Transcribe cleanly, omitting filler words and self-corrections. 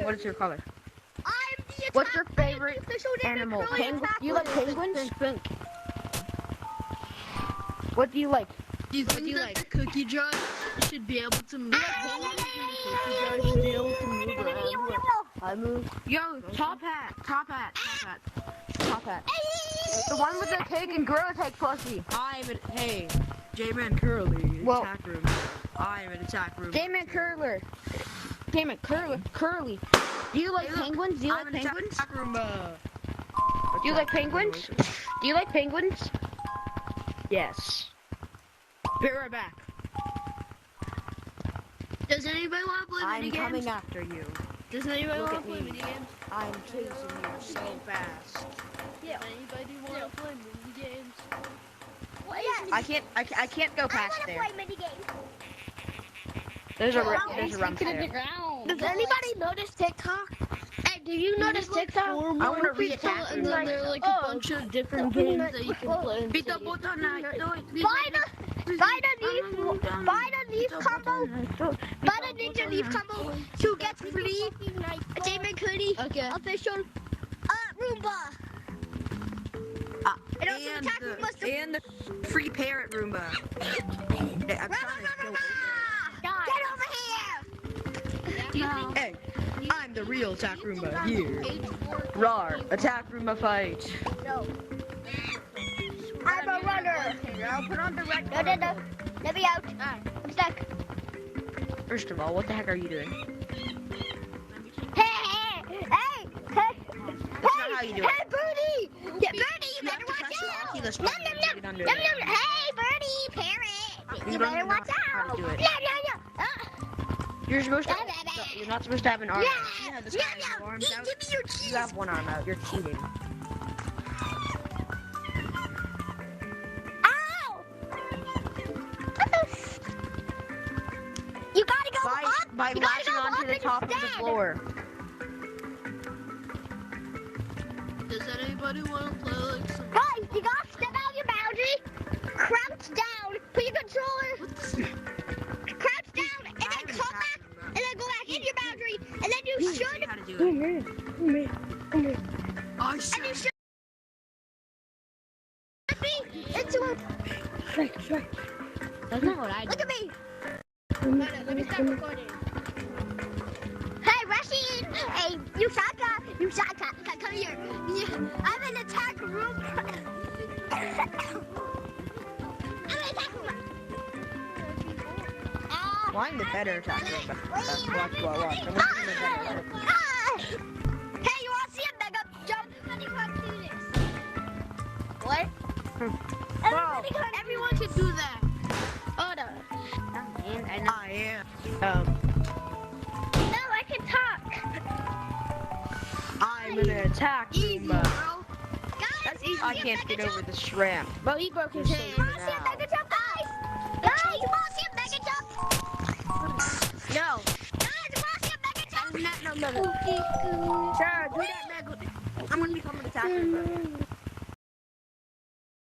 What is your color? I'm the attack. What's your favorite animal? Penguin? You like penguins? What do you like? Do you think that the cookie jar should be able to move? I move. Yo, top hat. The one with the cake and gorilla tag plushie. Hey, J-Man Curly, Well- attack room. I'm in attack room. Curly. Do you like penguins? Do you like penguins? Attack room. Do you like penguins? Do you like penguins? Yes. Be right back. Does anybody want to play I'm mini games? coming after you. Does anybody Look want at to play me. mini games? I'm chasing you so fast. Yeah. Anybody want to play mini games? Yes. I can't go I past want to there. play mini games. There's a rump there. Does anybody notice TikTok? Hey, do you notice TikTok? I want to re-attack And you. then there are like a bunch of different games that you can play. Beat the button. Buy the leaf combo. Buy the ninja leaf combo to get free Damon Cootie official Roomba. And also attack Roomba. And the free parrot Roomba. I'm trying to go Get over here! Hey, I'm the real attack Roomba here. Rawr, attack Roomba fight. No. I'm a runner. I'll put on the red. No. Let me out. I'm stuck. First of all, what the heck are you doing? Hey! That's not how you do it. Hey, Birdie! Yeah, Birdie, you better watch out! Nom, nom, nom. Hey, Birdie, parrot! You better watch out! Do it. Yeah. You're supposed to. You're not supposed to have an arm. Yeah. out. You have this guy with your arms out. Give me your keys! You have one arm out. You're cheating. Ow! You gotta go up! By You gotta latching go onto up the top of the instead. floor. Does anybody want to play like some? Guys, you gotta step out your boundary, crouch down, put your controller, crouch down, and then come back, and then go back in your boundary, and then you should, How to do it. I and you should be into a, That's not what I do. look at me. Let me stop recording. Hey, Rashid, hey, you shotgun, come here. I'm in attack room. I'm in attack room. Well, I'm the better attacker. But watch. I'm the better. Hey, you want to see a mega jump? Everybody can do this. What? Everyone can do that. Hold on. I am. No, I can talk. I'm an attack Roomba. Guys, That's easy. I can't get over the shrimp. But he broke his hand. You want to see a mega jump, guys? Guys, you want to see a mega jump? No. Guys, you want to see a mega jump? No. Sure, do that, Meg. I'm gonna become an attack Roomba.